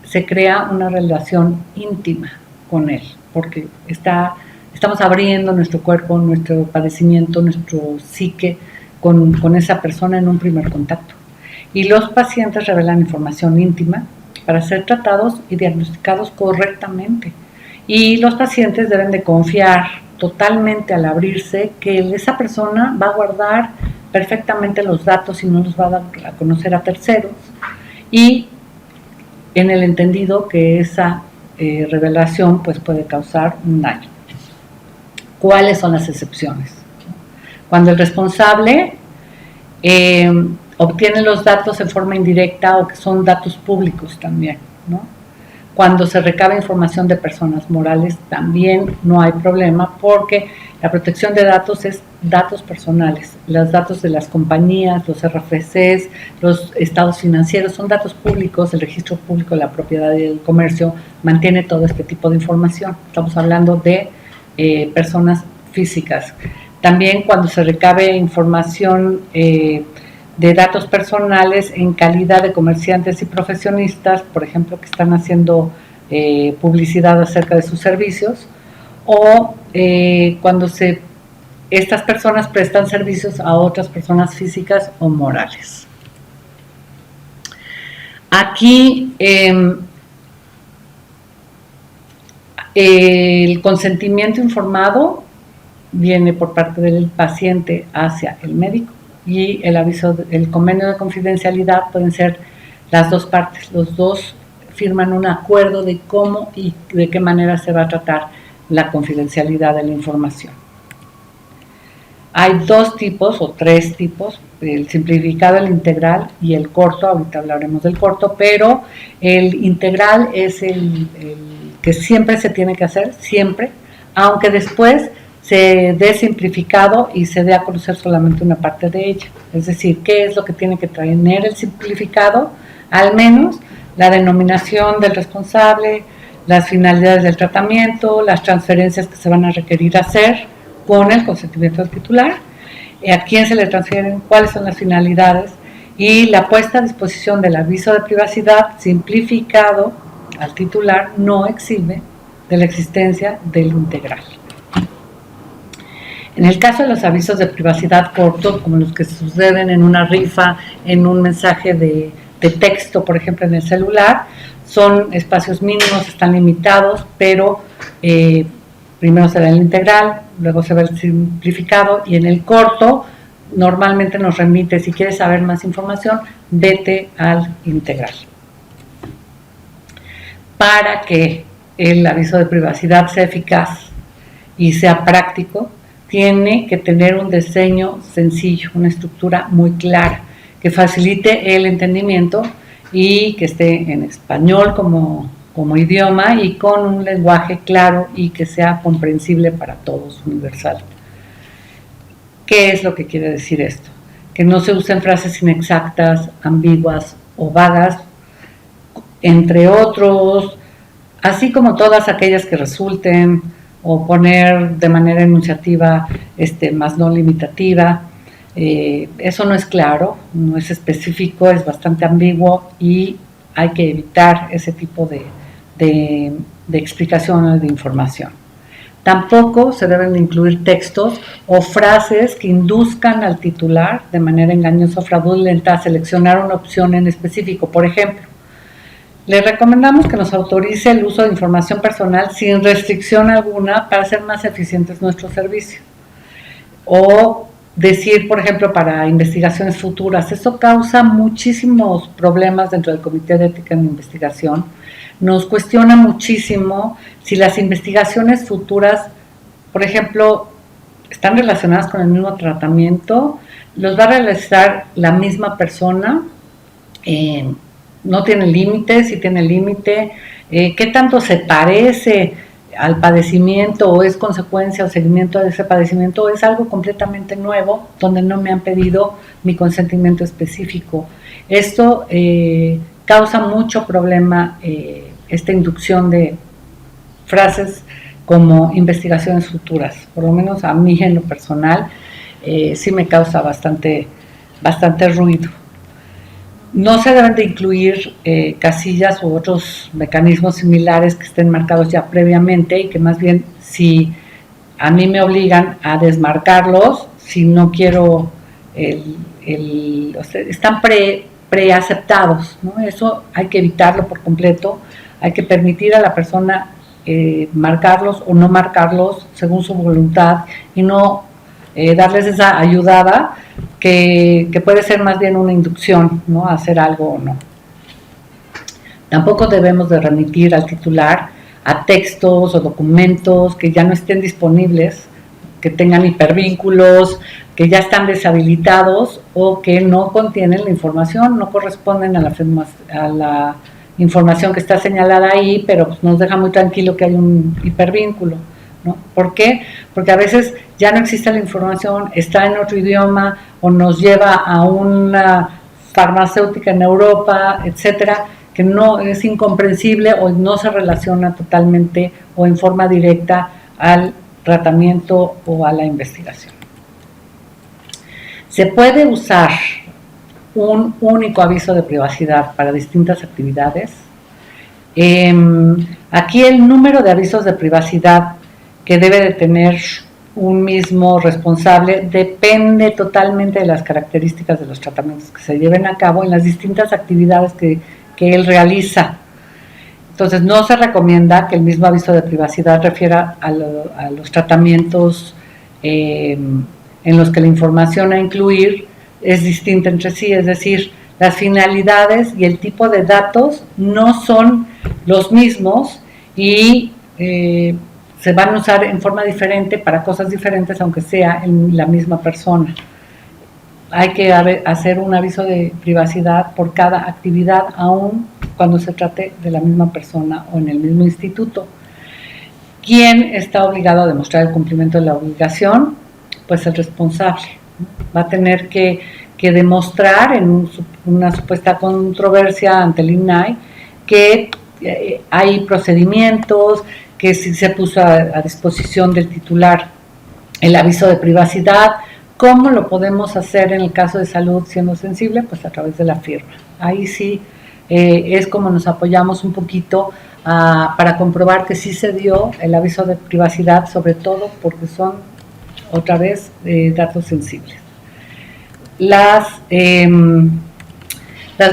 se crea una relación íntima con él, porque estamos abriendo nuestro cuerpo, nuestro padecimiento, nuestro psique con esa persona en un primer contacto. Y los pacientes revelan información íntima para ser tratados y diagnosticados correctamente. Y los pacientes deben de confiar totalmente al abrirse que esa persona va a guardar perfectamente los datos y no los va a dar a conocer a terceros, y en el entendido que esa revelación pues puede causar un daño. ¿Cuáles son las excepciones? Cuando el responsable obtiene los datos en forma indirecta o que son datos públicos también, ¿no? Cuando se recaba información de personas morales también no hay problema, porque la protección de datos es datos personales. Los datos de las compañías, los RFCs, los estados financieros son datos públicos. El registro público de la propiedad y el comercio mantiene todo este tipo de información. Estamos hablando de personas físicas. También cuando se recabe información de datos personales en calidad de comerciantes y profesionistas, por ejemplo, que están haciendo publicidad acerca de sus servicios, o cuando estas personas prestan servicios a otras personas físicas o morales. Aquí el consentimiento informado viene por parte del paciente hacia el médico, y el aviso, el convenio de confidencialidad pueden ser las dos partes. Los dos firman un acuerdo de cómo y de qué manera se va a tratar la confidencialidad de la información. Hay dos tipos o tres tipos: el simplificado, el integral y el corto. Ahorita hablaremos del corto, pero el integral es el que siempre se tiene que hacer, siempre, aunque después se dé simplificado y se dé a conocer solamente una parte de ella. Es decir, ¿qué es lo que tiene que tener el simplificado? Al menos la denominación del responsable, las finalidades del tratamiento, las transferencias que se van a requerir hacer con el consentimiento del titular, a quién se le transfieren, cuáles son las finalidades, y la puesta a disposición del aviso de privacidad simplificado al titular no exime de la existencia del integral. En el caso de los avisos de privacidad cortos, como los que suceden en una rifa, en un mensaje de texto, por ejemplo, en el celular, son espacios mínimos, están limitados, pero primero se da el integral, luego se ve el simplificado, y en el corto normalmente nos remite: si quieres saber más información, vete al integral. Para que el aviso de privacidad sea eficaz y sea práctico, tiene que tener un diseño sencillo, una estructura muy clara, que facilite el entendimiento y que esté en español como idioma y con un lenguaje claro y que sea comprensible para todos, universal. ¿Qué es lo que quiere decir esto? Que no se usen frases inexactas, ambiguas o vagas, entre otros, así como todas aquellas que resulten, o poner de manera enunciativa más no limitativa. Eso no es claro, no es específico, es bastante ambiguo, y hay que evitar ese tipo de explicaciones de información. Tampoco se deben de incluir textos o frases que induzcan al titular de manera engañosa o fraudulenta a seleccionar una opción en específico. Por ejemplo, le recomendamos que nos autorice el uso de información personal sin restricción alguna para hacer más eficientes nuestros servicios. O decir, por ejemplo, para investigaciones futuras. Eso causa muchísimos problemas dentro del Comité de Ética en Investigación. Nos cuestiona muchísimo si las investigaciones futuras, por ejemplo, están relacionadas con el mismo tratamiento, los va a realizar la misma persona, no tiene límite, si tiene límite, qué tanto se parece al padecimiento o es consecuencia o seguimiento de ese padecimiento, es algo completamente nuevo donde no me han pedido mi consentimiento específico. Esto causa mucho problema, esta inducción de frases como investigaciones futuras. Por lo menos a mí en lo personal sí me causa bastante ruido. No se deben de incluir casillas u otros mecanismos similares que estén marcados ya previamente, y que más bien, si a mí me obligan a desmarcarlos, si no quiero, están preaceptados, ¿no? Eso hay que evitarlo por completo. Hay que permitir a la persona marcarlos o no marcarlos según su voluntad, y no darles esa ayudada que puede ser más bien una inducción, ¿no?, a hacer algo o no. Tampoco debemos de remitir al titular a textos o documentos que ya no estén disponibles, que tengan hipervínculos, que ya están deshabilitados o que no contienen la información, no corresponden a la información que está señalada ahí, pero pues nos deja muy tranquilo que hay un hipervínculo, ¿no? ¿Por qué? Porque a veces ya no existe la información, está en otro idioma o nos lleva a una farmacéutica en Europa, etcétera, que no es incomprensible o no se relaciona totalmente o en forma directa al tratamiento o a la investigación. Se puede usar un único aviso de privacidad para distintas actividades. Aquí el número de avisos de privacidad que debe de tener un mismo responsable depende totalmente de las características de los tratamientos que se lleven a cabo en las distintas actividades que él realiza. Entonces no se recomienda que el mismo aviso de privacidad refiera a los tratamientos en los que la información a incluir es distinta entre sí, es decir, las finalidades y el tipo de datos no son los mismos y se van a usar en forma diferente para cosas diferentes, aunque sea en la misma persona. Hay que hacer un aviso de privacidad por cada actividad, aun cuando se trate de la misma persona o en el mismo instituto. ¿Quién está obligado a demostrar el cumplimiento de la obligación? Pues el responsable. Va a tener que demostrar en una supuesta controversia ante el INAI que hay procedimientos, que si se puso a disposición del titular el aviso de privacidad. ¿Cómo lo podemos hacer en el caso de salud siendo sensible? Pues a través de la firma. Ahí sí es como nos apoyamos un poquito para comprobar que sí se dio el aviso de privacidad, sobre todo porque son, otra vez, datos sensibles. Las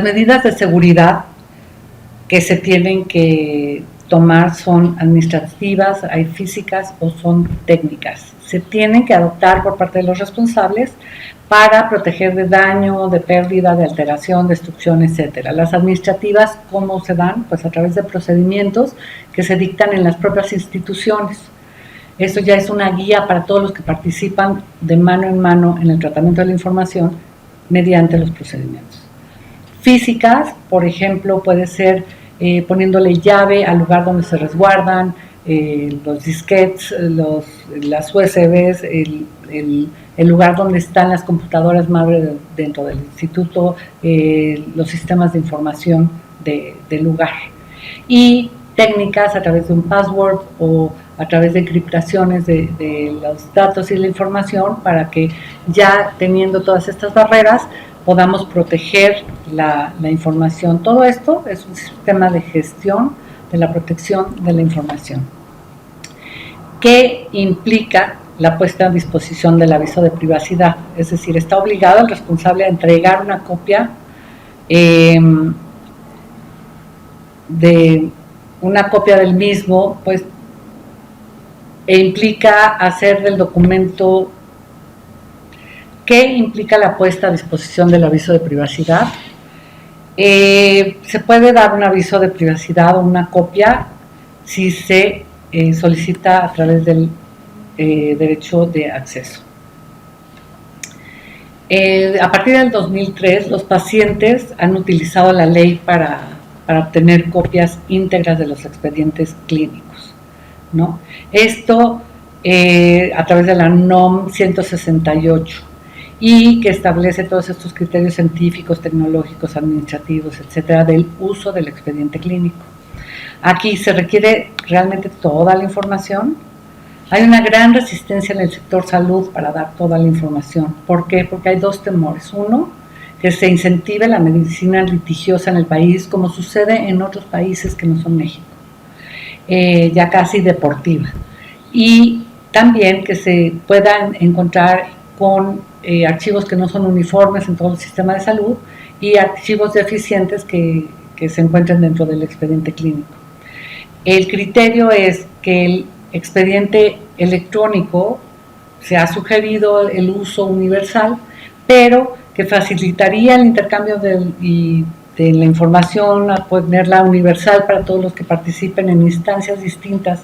medidas de seguridad que se tienen que tomar son administrativas, hay físicas o son técnicas. Se tienen que adoptar por parte de los responsables para proteger de daño, de pérdida, de alteración, destrucción, etcétera. Las administrativas, ¿cómo se dan? Pues a través de procedimientos que se dictan en las propias instituciones. Esto ya es una guía para todos los que participan de mano en mano en el tratamiento de la información mediante los procedimientos. Físicas, por ejemplo, puede ser poniéndole llave al lugar donde se resguardan, los disquetes, las USBs, el lugar donde están las computadoras madre dentro del instituto, los sistemas de información del lugar. Y técnicas a través de un password o a través de encriptaciones de los datos y la información para que ya teniendo todas estas barreras podamos proteger la información. Todo esto es un sistema de gestión de la protección de la información. ¿Qué implica la puesta a disposición del aviso de privacidad? Es decir, está obligado el responsable a entregar una copia del mismo, pues, e implica hacer del documento. ¿Qué implica la puesta a disposición del aviso de privacidad? Se puede dar un aviso de privacidad o una copia si se solicita a través del derecho de acceso. A partir del 2003, los pacientes han utilizado la ley para obtener copias íntegras de los expedientes clínicos, ¿no? Esto a través de la NOM 168 y que establece todos estos criterios científicos, tecnológicos, administrativos, etcétera, del uso del expediente clínico. Aquí se requiere realmente toda la información. Hay una gran resistencia en el sector salud para dar toda la información. ¿Por qué? Porque hay dos temores. Uno, que se incentive la medicina litigiosa en el país, como sucede en otros países que no son México, ya casi deportiva. Y también que se puedan encontrar con archivos que no son uniformes en todo el sistema de salud y archivos deficientes que se encuentren dentro del expediente clínico. El criterio es que el expediente electrónico se ha sugerido el uso universal, pero que facilitaría el intercambio de la información, a ponerla universal para todos los que participen en instancias distintas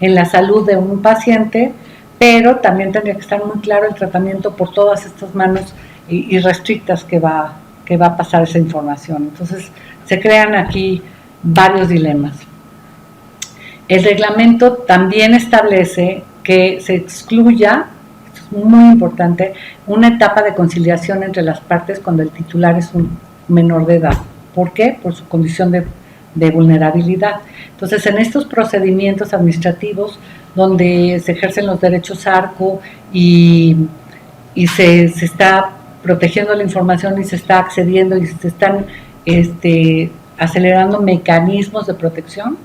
en la salud de un paciente, pero también tendría que estar muy claro el tratamiento por todas estas manos irrestrictas que va a pasar esa información. Entonces se crean aquí varios dilemas. El reglamento también establece que se excluya, esto es muy importante, una etapa de conciliación entre las partes cuando el titular es un menor de edad. ¿Por qué? Por su condición de vulnerabilidad. Entonces, en estos procedimientos administrativos donde se ejercen los derechos ARCO y se está protegiendo la información y se está accediendo y se están acelerando mecanismos de protección,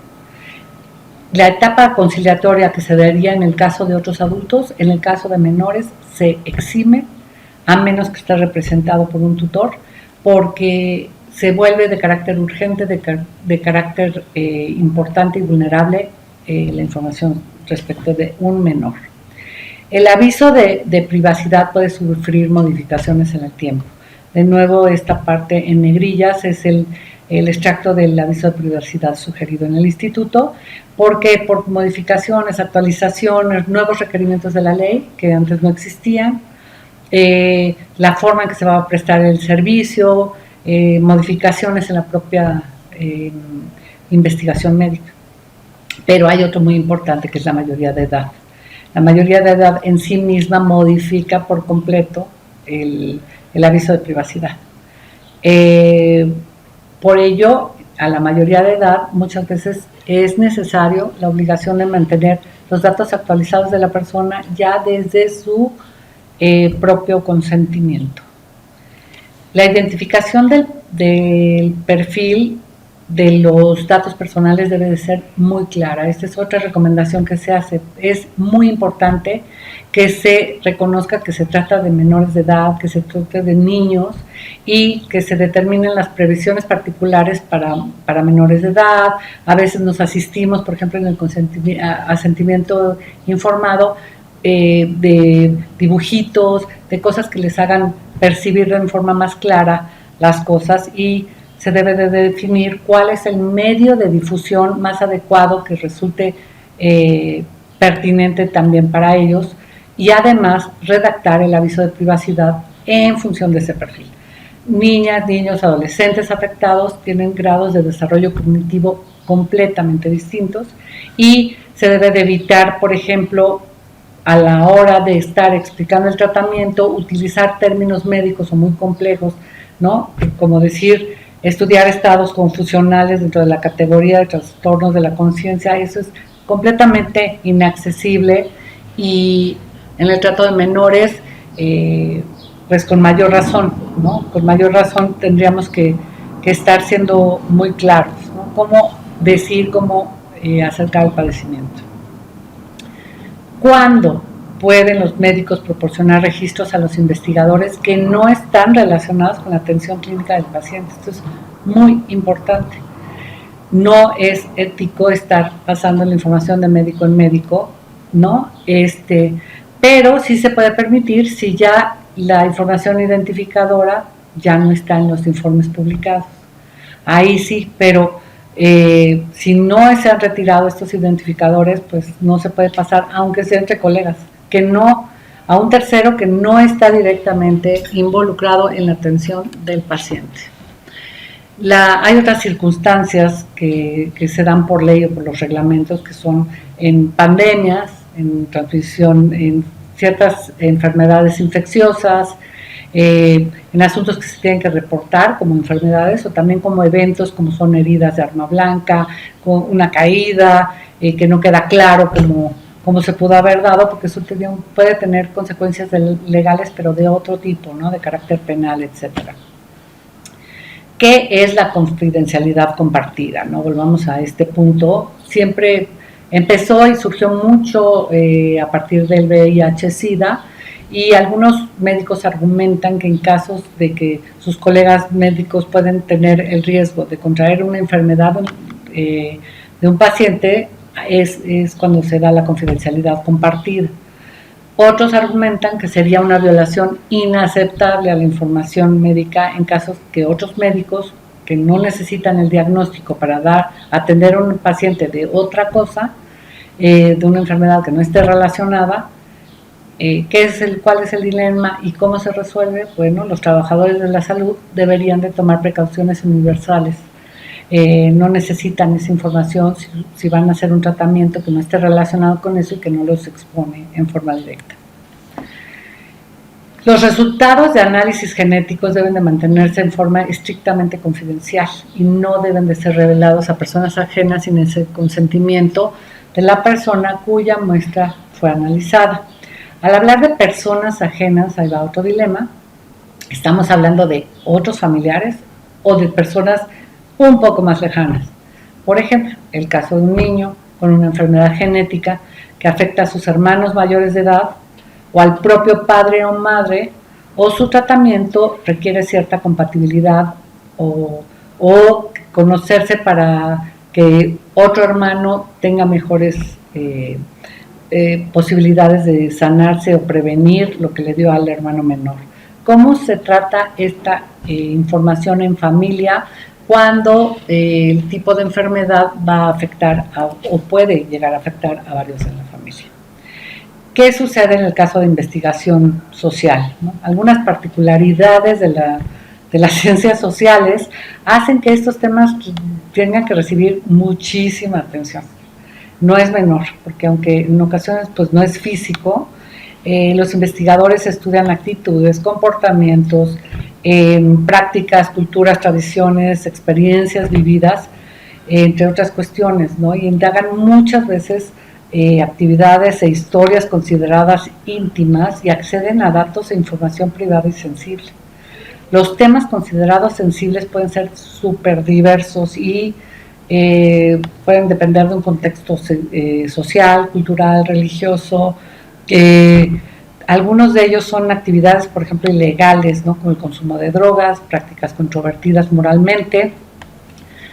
la etapa conciliatoria que se daría en el caso de otros adultos, en el caso de menores, se exime, a menos que esté representado por un tutor, porque se vuelve de carácter urgente, de carácter importante y vulnerable la información respecto de un menor. El aviso de privacidad puede sufrir modificaciones en el tiempo. De nuevo, esta parte en negrillas es el extracto del aviso de privacidad sugerido en el instituto, porque por modificaciones, actualizaciones, nuevos requerimientos de la ley que antes no existían, la forma en que se va a prestar el servicio, modificaciones en la propia investigación médica. Pero hay otro muy importante que es la mayoría de edad. La mayoría de edad en sí misma modifica por completo el aviso de privacidad. Por ello, a la mayoría de edad muchas veces es necesario la obligación de mantener los datos actualizados de la persona ya desde su propio consentimiento. La identificación del perfil de los datos personales debe de ser muy clara. Esta es otra recomendación que se hace. Es muy importante que se reconozca que se trata de menores de edad, que se trate de niños y que se determinen las previsiones particulares para menores de edad. A veces nos asistimos, por ejemplo, en el asentimiento informado, de dibujitos, de cosas que les hagan percibir de forma más clara las cosas, y se debe de definir cuál es el medio de difusión más adecuado que resulte pertinente también para ellos, y además redactar el aviso de privacidad en función de ese perfil. Niñas, niños, adolescentes afectados tienen grados de desarrollo cognitivo completamente distintos y se debe de evitar, por ejemplo, a la hora de estar explicando el tratamiento, utilizar términos médicos o muy complejos, ¿no? Como decir, estudiar estados confusionales dentro de la categoría de trastornos de la conciencia. Eso es completamente inaccesible, y en el trato de menores, pues con mayor razón, ¿no? Con mayor razón tendríamos que estar siendo muy claros, ¿no? Cómo decir, cómo acercar el padecimiento. ¿Cuándo pueden los médicos proporcionar registros a los investigadores que no están relacionados con la atención clínica del paciente? Esto es muy importante. No es ético estar pasando la información de médico en médico, ¿no? Pero sí se puede permitir si ya la información identificadora ya no está en los informes publicados. Ahí sí, pero si no se han retirado estos identificadores, pues no se puede pasar, aunque sea entre colegas, que no, a un tercero que no está directamente involucrado en la atención del paciente. Hay otras circunstancias que se dan por ley o por los reglamentos, que son en pandemias, en transmisión, en ciertas enfermedades infecciosas, en asuntos que se tienen que reportar como enfermedades, o también como eventos como son heridas de arma blanca, con una caída, que no queda claro cómo se pudo haber dado, porque eso puede tener consecuencias legales, pero de otro tipo, ¿no? De carácter penal, etcétera. ¿Qué es la confidencialidad compartida? ¿No? Volvamos a este punto. Siempre empezó y surgió mucho a partir del VIH-Sida, y algunos médicos argumentan que en casos de que sus colegas médicos pueden tener el riesgo de contraer una enfermedad de un paciente, es cuando se da la confidencialidad compartida. Otros argumentan que sería una violación inaceptable a la información médica en casos que otros médicos que no necesitan el diagnóstico para atender a un paciente de otra cosa, de una enfermedad que no esté relacionada. ¿Cuál es el dilema y cómo se resuelve? Bueno, los trabajadores de la salud deberían de tomar precauciones universales no necesitan esa información si van a hacer un tratamiento que no esté relacionado con eso y que no los expone en forma directa. Los resultados de análisis genéticos deben de mantenerse en forma estrictamente confidencial y no deben de ser revelados a personas ajenas sin ese consentimiento de la persona cuya muestra fue analizada. Al hablar de personas ajenas, ahí va otro dilema, estamos hablando de otros familiares o de personas un poco más lejanas. Por ejemplo, el caso de un niño con una enfermedad genética que afecta a sus hermanos mayores de edad o al propio padre o madre, o su tratamiento requiere cierta compatibilidad o conocerse para que otro hermano tenga mejores posibilidades de sanarse o prevenir lo que le dio al hermano menor. ¿Cómo se trata esta información en familia cuando el tipo de enfermedad va a afectar o puede llegar a afectar a varios en la familia? ¿Qué sucede en el caso de investigación social? ¿No? Algunas particularidades de las ciencias sociales hacen que estos temas tengan que recibir muchísima atención. No es menor, porque aunque en ocasiones pues no es físico, los investigadores estudian actitudes, comportamientos, prácticas, culturas, tradiciones, experiencias vividas, entre otras cuestiones, ¿no? Y indagan muchas veces actividades e historias consideradas íntimas y acceden a datos e información privada y sensible. Los temas considerados sensibles pueden ser súper diversos y pueden depender de un contexto social, cultural, religioso. Algunos de ellos son actividades, por ejemplo, ilegales, ¿no? Como el consumo de drogas, prácticas controvertidas moralmente,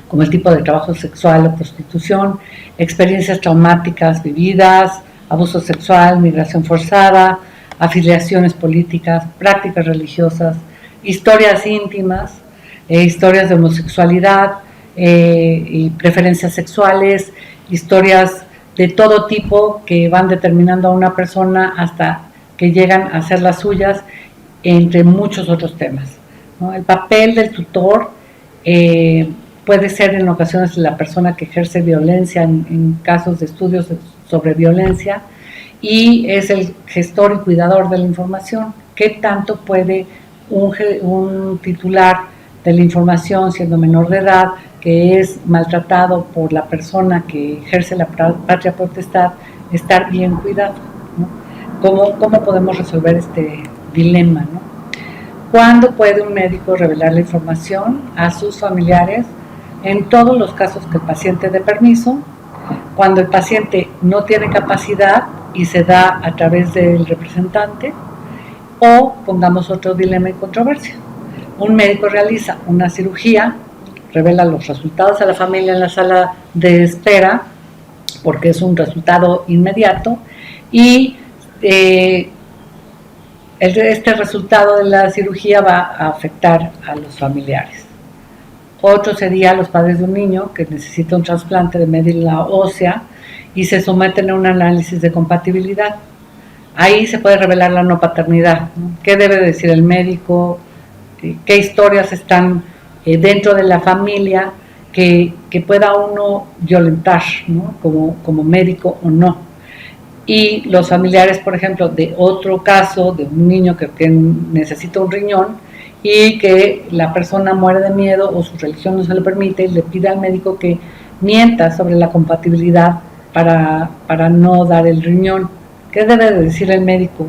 como el tipo de trabajo sexual o prostitución, experiencias traumáticas vividas, abuso sexual, migración forzada, afiliaciones políticas, prácticas religiosas, historias íntimas, historias de homosexualidad y preferencias sexuales, historias de todo tipo que van determinando a una persona hasta que llegan a ser las suyas, entre muchos otros temas, ¿no? El papel del tutor puede ser en ocasiones la persona que ejerce violencia en casos de estudios sobre violencia y es el gestor y cuidador de la información. ¿Qué tanto puede un titular de la información, siendo menor de edad, que es maltratado por la persona que ejerce la patria potestad, estar bien cuidado, ¿no? ¿Cómo podemos resolver este dilema, ¿no? ¿Cuándo puede un médico revelar la información a sus familiares? En todos los casos que el paciente dé permiso, cuando el paciente no tiene capacidad y se da a través del representante, o pongamos otro dilema y controversia. Un médico realiza una cirugía, revela los resultados a la familia en la sala de espera, porque es un resultado inmediato, y este resultado de la cirugía va a afectar a los familiares. Otro sería los padres de un niño que necesita un trasplante de médula ósea y se someten a un análisis de compatibilidad. Ahí se puede revelar la no paternidad, ¿no? ¿Qué debe decir el médico? ¿Qué historias están dentro de la familia que pueda uno violentar, ¿no? como médico o no? Y los familiares, por ejemplo, de otro caso, de un niño que necesita un riñón y que la persona muere de miedo o su religión no se lo permite, y le pide al médico que mienta sobre la compatibilidad para no dar el riñón. ¿Qué debe de decir el médico?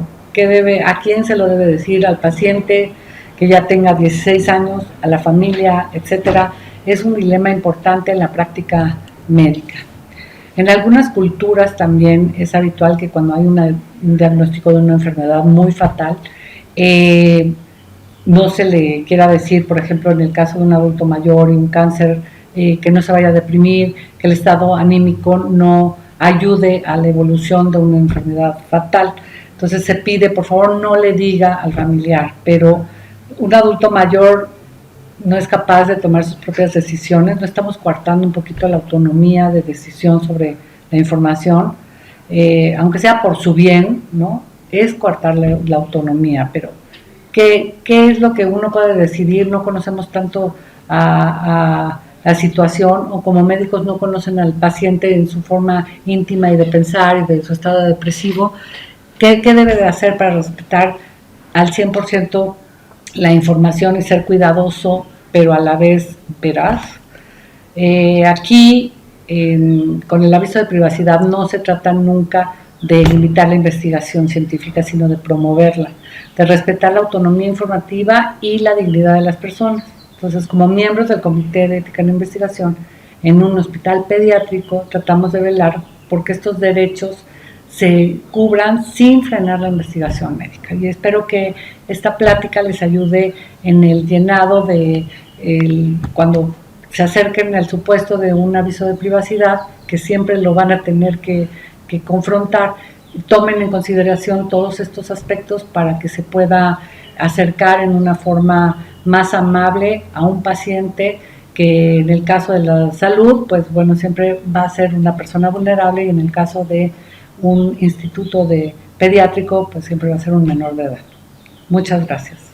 ¿A quién se lo debe decir? ¿Al paciente que ya tenga 16 años? ¿A la familia? Etcétera. Es un dilema importante en la práctica médica. En algunas culturas también es habitual que cuando hay un diagnóstico de una enfermedad muy fatal, no se le quiera decir, por ejemplo, en el caso de un adulto mayor y un cáncer, que no se vaya a deprimir, que el estado anímico no ayude a la evolución de una enfermedad fatal. Entonces se pide, por favor, no le diga al familiar, pero un adulto mayor no es capaz de tomar sus propias decisiones, no estamos coartando un poquito la autonomía de decisión sobre la información, aunque sea por su bien, ¿no? Es coartar la autonomía, pero ¿qué es lo que uno puede decidir? No conocemos tanto a la situación, o como médicos no conocen al paciente en su forma íntima y de pensar y de su estado depresivo, ¿qué debe de hacer para respetar al 100% la información y ser cuidadoso, pero a la vez veraz? Aquí, con el aviso de privacidad, no se trata nunca de limitar la investigación científica, sino de promoverla, de respetar la autonomía informativa y la dignidad de las personas. Entonces, como miembros del Comité de Ética en la Investigación, en un hospital pediátrico tratamos de velar porque estos derechos se cubran sin frenar la investigación médica. Y espero que esta plática les ayude en el llenado de cuando se acerquen al supuesto de un aviso de privacidad, que siempre lo van a tener que confrontar, tomen en consideración todos estos aspectos para que se pueda acercar en una forma más amable a un paciente que en el caso de la salud, pues bueno, siempre va a ser una persona vulnerable, y en el caso de un instituto de pediátrico, pues siempre va a ser un menor de edad. Muchas gracias.